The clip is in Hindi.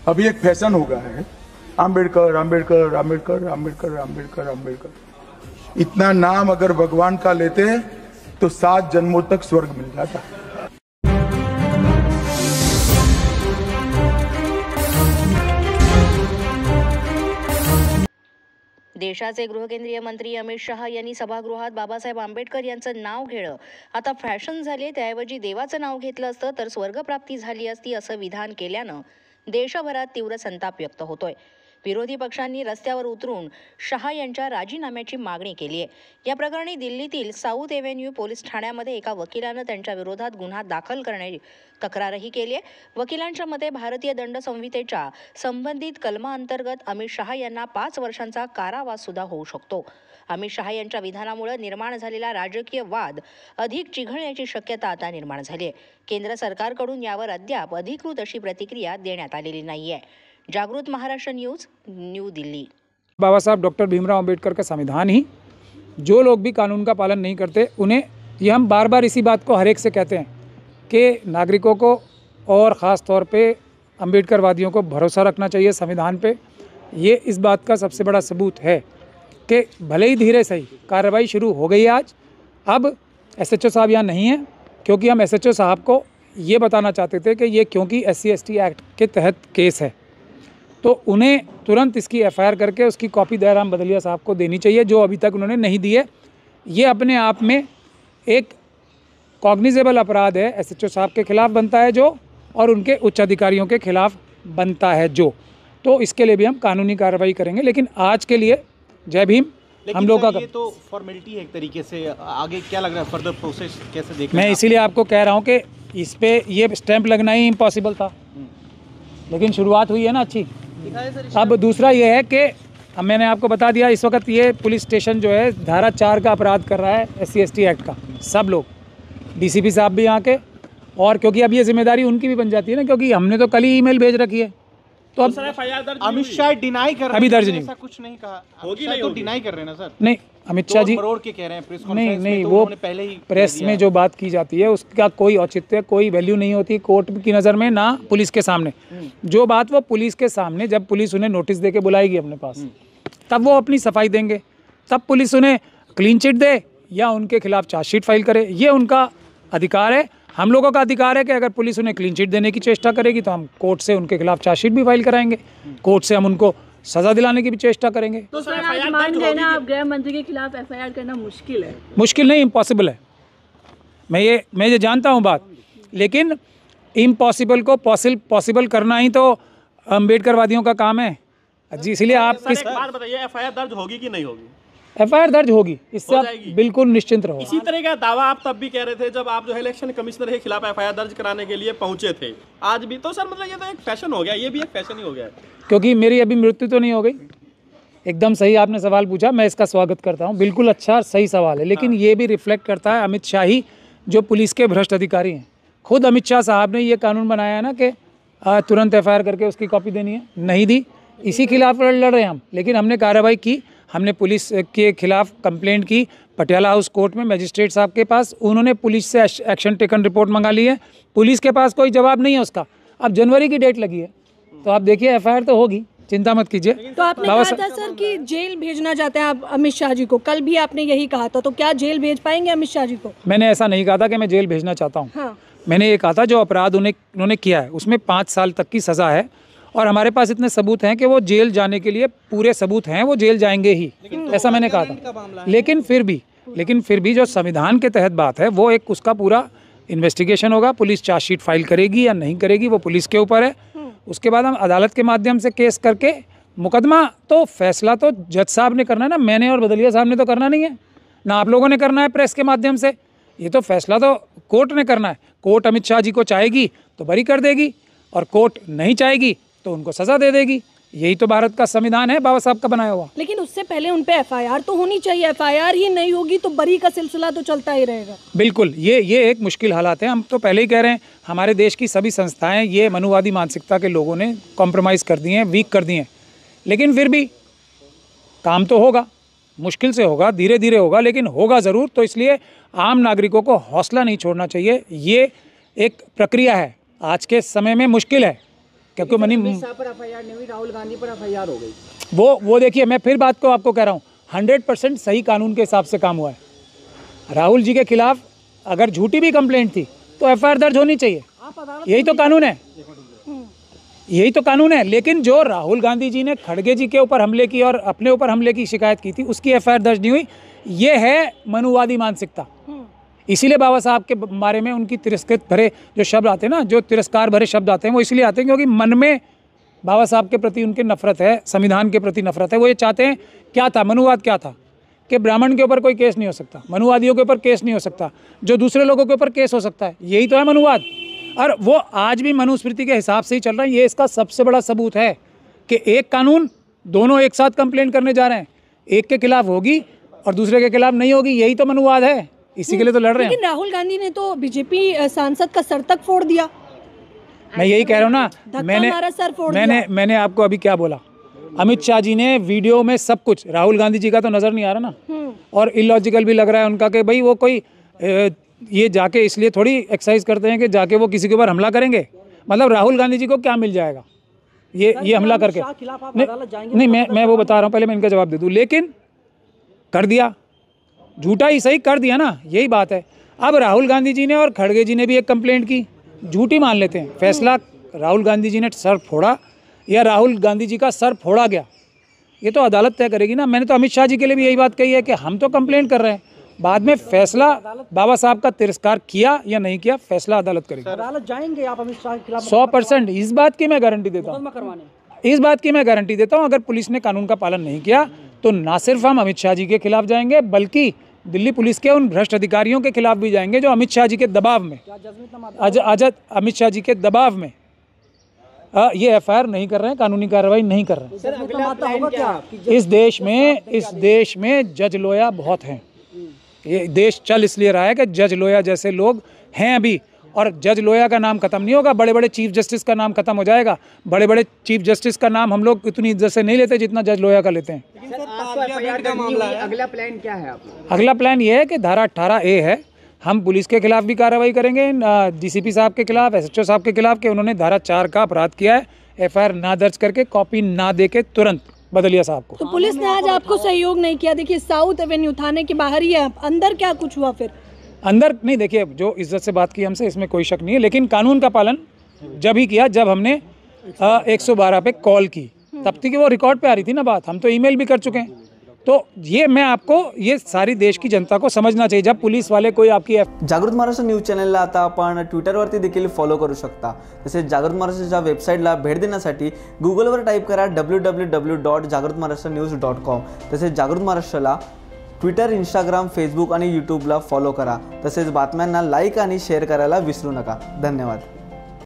अभी एक फैशन हो गया है, आम्बेडकर आम्बेडकर आम्बेडकर आम्बेडकर आम्बेडकर आम्बेडकर। इतना नाम अगर भगवान का लेते तो 7 जन्मों तक स्वर्ग मिल जाता। देशाचे गृहकेंद्रीय मंत्री अमित शहा यांनी सभागृहात बाबासाहेब आंबेडकर यांचं नाव घेणं आता फॅशन झाली, त्याऐवजी देवाचं नाव घेतलं असतं तर स्वर्गप्राप्ती झाली असती असं विधान केल्यानं देशभरात तीव्र संताप व्यक्त होतोय। विरोधी पक्षांनी रस्त्यावर उतरून शहा यांच्या राजीनाम्याची मागणी केली आहे। या प्रकरणी दिल्लीतील साऊथ एव्हेन्यू पोलीस ठाण्यामध्ये एका वकिलानं त्यांच्या विरोधात गुन्हा दाखल करण्याची तक्रारही केली आहे। वकिलांच्या मते भारतीय दंड संहितेच्या संबंधित कलमाअंतर्गत अमित शहा यांना 5 वर्षांचा कारावास सुद्धा होऊ शकतो। अमित शहा यांच्या विधानामुळे निर्माण झालेला राजकीय वाद अधिक चिघळण्याची शक्यता आता निर्माण झाली आहे। केंद्र सरकारकडून यावर अद्याप अधिकृत अशी प्रतिक्रिया देण्यात आलेली नाहीये। जागृत महाराष्ट्र न्यूज़, न्यू दिल्ली। बाबा साहब डॉक्टर भीमराव अंबेडकर का संविधान ही, जो लोग भी कानून का पालन नहीं करते उन्हें, ये हम बार बार इसी बात को हर एक से कहते हैं कि नागरिकों को और ख़ास तौर पे अंबेडकरवादियों को भरोसा रखना चाहिए संविधान पे। ये इस बात का सबसे बड़ा सबूत है कि भले ही धीरे सही कार्रवाई शुरू हो गई है आज। अब एसएचओ साहब यहाँ नहीं हैं, क्योंकि हम एसएचओ साहब को ये बताना चाहते थे कि ये क्योंकि SC/ST एक्ट के तहत केस है तो उन्हें तुरंत इसकी FIR करके उसकी कॉपी दयाराम बदलिया साहब को देनी चाहिए, जो अभी तक उन्होंने नहीं दी है। ये अपने आप में एक कॉग्निजेबल अपराध है, SHO साहब के खिलाफ बनता है जो, और उनके उच्च अधिकारियों के खिलाफ बनता है जो। तो इसके लिए भी हम कानूनी कार्रवाई करेंगे, लेकिन आज के लिए जय भीम। हम लोग का ये तो फॉर्मेलिटी है एक तरीके से, आगे क्या लग रहा है फर्दर प्रोसेस कैसे देखना? मैं इसीलिए आपको कह रहा हूँ कि इस पे ये स्टैंप लगना ही इम्पॉसिबल था, लेकिन शुरुआत हुई है ना अच्छी। अब दूसरा ये है कि अब मैंने आपको बता दिया, इस वक्त ये पुलिस स्टेशन जो है धारा 4 का अपराध कर रहा है SC/ST एक्ट का, सब लोग, DCP साहब भी यहाँ के, और क्योंकि अब ये जिम्मेदारी उनकी भी बन जाती है ना, क्योंकि हमने तो कल ही ईमेल भेज रखी है। तो अब अमित शाह डिनाई कर रहे हैं, अभी दर्ज नहीं, ऐसा कुछ नहीं कहा, होगी नहीं, तो डिनाई कर रहे हैं ना सर? नहीं, अमित शाह जी मरोड़ के कह रहे हैं प्रेस कॉन्फ्रेंस में, नहीं, तो वो पहले ही प्रेस में जो बात की जाती है उसका कोई औचित्य, कोई वैल्यू नहीं होती कोर्ट की नज़र में, ना पुलिस के सामने। जो बात वो पुलिस के सामने, जब पुलिस उन्हें नोटिस दे के बुलाएगी अपने पास, तब वो अपनी सफाई देंगे, तब पुलिस उन्हें क्लीन चिट दे या उनके खिलाफ चार्जशीट फाइल करे, ये उनका अधिकार है। हम लोगों का अधिकार है कि अगर पुलिस उन्हें क्लीन चिट देने की चेष्टा करेगी तो हम कोर्ट से उनके खिलाफ चार्जशीट भी फाइल कराएंगे, कोर्ट से हम उनको सजा दिलाने की भी चेष्टा करेंगे। तो सर आज मान गए ना आप, गृह मंत्री के खिलाफ FIR करना मुश्किल है? मुश्किल नहीं, इम्पॉसिबल है। मैं ये जानता हूँ बात, लेकिन इम्पॉसिबल को पॉसिबल करना ही तो अम्बेडकरवादियों का काम है जी। इसलिए आप एक बात बताइए, FIR दर्ज होगी कि नहीं होगी? FIR दर्ज होगी, इससे आप बिल्कुल निश्चिंत रहो। इसी तरह का दावा आप तब भी कह रहे थे जब आप जो है इलेक्शन कमिश्नर के खिलाफ FIR दर्ज कराने के लिए पहुंचे थे, आज भी। तो सर मतलब ये तो एक फैशन हो गया, ये भी एक फैशन ही हो गया है। क्योंकि मेरी अभी मृत्यु तो नहीं हो गई। एकदम सही आपने सवाल पूछा, मैं इसका स्वागत करता हूँ, बिल्कुल अच्छा सही सवाल है, लेकिन ये भी रिफ्लेक्ट करता है अमित शाह ही, जो पुलिस के भ्रष्ट अधिकारी हैं। खुद अमित शाह साहब ने ये कानून बनाया है ना कि तुरंत FIR करके उसकी कॉपी देनी है, नहीं दी, इसी खिलाफ लड़ रहे हैं हम। लेकिन हमने कार्रवाई की, हमने पुलिस के खिलाफ कंप्लेंट की पटियाला हाउस कोर्ट में मजिस्ट्रेट साहब के पास, उन्होंने पुलिस से एक्शन टेकन रिपोर्ट मंगा ली है, पुलिस के पास कोई जवाब नहीं है उसका। अब जनवरी की डेट लगी है, तो आप देखिए FIR तो होगी, चिंता मत कीजिए। तो आपने कहा था सर कि जेल भेजना चाहते हैं आप अमित शाह जी को, कल भी आपने यही कहा था, तो क्या जेल भेज पाएंगे अमित शाह जी को? मैंने ऐसा नहीं कहा था कि मैं जेल भेजना चाहता हूँ। हाँ। मैंने ये कहा था जो अपराध उन्होंने किया है उसमें 5 साल तक की सज़ा है, और हमारे पास इतने सबूत हैं कि वो जेल जाने के लिए पूरे सबूत हैं, वो जेल जाएंगे ही, ऐसा मैंने कहा था। लेकिन फिर भी जो संविधान के तहत बात है वो एक उसका पूरा इन्वेस्टिगेशन होगा, पुलिस चार्जशीट फाइल करेगी या नहीं करेगी वो पुलिस के ऊपर है। उसके बाद हम अदालत के माध्यम से केस करके मुकदमा, तो फैसला तो जज साहब ने करना है ना, मैंने और बदलिया साहब ने तो करना नहीं है, ना आप लोगों ने करना है प्रेस के माध्यम से। ये तो फैसला तो कोर्ट ने करना है। कोर्ट अमित शाह जी को चाहेगी तो बरी कर देगी, और कोर्ट नहीं चाहेगी तो उनको सजा दे देगी। यही तो भारत का संविधान है, बाबा साहब का बनाया हुआ। लेकिन उससे पहले उन पे FIR तो होनी चाहिए, FIR ही नहीं होगी तो बरी का सिलसिला तो चलता ही रहेगा। बिल्कुल, ये एक मुश्किल हालात है। हम तो पहले ही कह रहे हैं, हमारे देश की सभी संस्थाएं ये मनुवादी मानसिकता के लोगों ने कॉम्प्रोमाइज़ कर दी हैं, वीक कर दी हैं, लेकिन फिर भी काम तो होगा, मुश्किल से होगा, धीरे धीरे होगा, लेकिन होगा ज़रूर। तो इसलिए आम नागरिकों को हौसला नहीं छोड़ना चाहिए। ये एक प्रक्रिया है, आज के समय में मुश्किल है, क्योंकि मनी पर एफआईआर नहीं हुई, राहुल गांधी पर एफआईआर हो गई। वो देखिए, मैं फिर बात को आपको कह रहा हूँ, 100% सही कानून के हिसाब से काम हुआ है। राहुल जी के खिलाफ अगर झूठी भी कंप्लेंट थी तो एफआईआर दर्ज होनी चाहिए, यही तो कानून है, यही तो कानून है। लेकिन जो राहुल गांधी जी ने खड़गे जी के ऊपर हमले की और अपने ऊपर हमले की शिकायत की थी, उसकी एफआईआर दर्ज नहीं हुई, ये है मनुवादी मानसिकता। इसीलिए बाबा साहब के बारे में उनकी तिरस्कृत भरे जो शब्द आते हैं ना, जो तिरस्कार भरे शब्द आते हैं, वो इसलिए आते हैं क्योंकि मन में बाबा साहब के प्रति उनके नफरत है, संविधान के प्रति नफरत है। वो ये चाहते हैं, क्या था मनुवाद, क्या था कि ब्राह्मण के ऊपर कोई केस नहीं हो सकता, मनुवादियों के ऊपर केस नहीं हो सकता, जो दूसरे लोगों के ऊपर केस हो सकता है, यही तो है मनुवाद। और वो आज भी मनुस्मृति के हिसाब से ही चल रहा है। ये इसका सबसे बड़ा सबूत है कि एक कानून, दोनों एक साथ कंप्लेंट करने जा रहे हैं, एक के खिलाफ होगी और दूसरे के खिलाफ नहीं होगी, यही तो मनुवाद है, इसी के लिए तो लड़ रहे हैं। लेकिन राहुल गांधी ने तो बीजेपी सांसद का सर तक फोड़ दिया। मैं यही कह रहा हूँ ना, मैंने आपको अभी क्या बोला, अमित शाह जी ने वीडियो में सब कुछ, राहुल गांधी जी का तो नजर नहीं आ रहा ना, और इलॉजिकल भी लग रहा है उनका कि भाई वो कोई ये जाके इसलिए थोड़ी एक्सरसाइज करते हैं कि जाके वो किसी के ऊपर हमला करेंगे। मतलब राहुल गांधी जी को क्या मिल जाएगा ये हमला करके? नहीं, मैं वो बता रहा हूँ, पहले मैं इनका जवाब दे दूँ। लेकिन कर दिया, झूठा ही सही कर दिया ना, यही बात है। अब राहुल गांधी जी ने और खड़गे जी ने भी एक कंप्लेंट की, झूठी मान लेते हैं, फैसला राहुल गांधी जी ने सर फोड़ा या राहुल गांधी जी का सर फोड़ा गया, ये तो अदालत तय करेगी ना। मैंने तो अमित शाह जी के लिए भी यही बात कही है कि हम तो कंप्लेंट कर रहे हैं, बाद में फैसला बाबा साहब का तिरस्कार किया या नहीं किया, फैसला अदालत करेगी। अदालत जाएंगे आप अमित शाह के खिलाफ? 100% इस बात की मैं गारंटी देता हूँ, इस बात की मैं गारंटी देता हूँ। अगर पुलिस ने कानून का पालन नहीं किया तो ना सिर्फ हम अमित शाह जी के खिलाफ जाएंगे, बल्कि दिल्ली पुलिस के उन भ्रष्ट अधिकारियों के खिलाफ भी जाएंगे जो अमित शाह जी के दबाव में, अमित शाह जी के दबाव में ये एफआईआर नहीं कर रहे हैं, कानूनी कार्रवाई नहीं कर रहे हैं। इस देश में जज लोया बहुत हैं। ये देश चल इसलिए रहा है कि जज लोया जैसे लोग हैं अभी, और जज लोया का नाम खत्म नहीं होगा, बड़े बड़े चीफ जस्टिस का नाम खत्म हो जाएगा। बड़े बड़े चीफ जस्टिस का नाम हम लोग इतनी इज्जत से नहीं लेते जितना जज लोया का लेते हैं। अगला प्लान क्या है आपका? अगला प्लान ये है कि धारा 18A है, हम पुलिस के खिलाफ भी कार्रवाई करेंगे, डीसीपी साहब के खिलाफ, एसएचओ साहब के खिलाफ, कि उन्होंने धारा 4 का अपराध किया है, एफआईआर ना दर्ज करके, कॉपी ना देके तुरंत बदलिया साहब को। तो पुलिस ने आज आपको सहयोग नहीं किया। देखिए साउथ एवेन्यू थाने के बाहर ही है, अंदर क्या कुछ हुआ फिर? अंदर नहीं, देखिए जो इज्जत से बात की हमसे, इसमें कोई शक नहीं है, लेकिन कानून का पालन जब ही किया जब हमने 112 पे कॉल की, तब तक वो रिकॉर्ड पे आ रही थी ना बात, हम तो ईमेल भी कर चुके हैं। तो ये मैं आपको, ये सारी देश की जनता को समझना चाहिए, जब पुलिस वाले कोई आपकी जागृत महाराष्ट्र न्यूज चॅनलला आता आपण ट्विटरवरती देखील फॉलो करू शकता। तसेच जागृत महाराष्ट्राच्या वेबसाईटला भेट देण्यासाठी गुगलवर टाईप करा www.jagrutmaharashtranews.com। तसेच जागृत महाराष्ट्राला ट्विटर, इंस्टाग्राम, फेसबुक आणि यूट्यूबला फॉलो करा। तसेच बातम्यांना लाईक आणि शेअर करायला विसरू नका। धन्यवाद।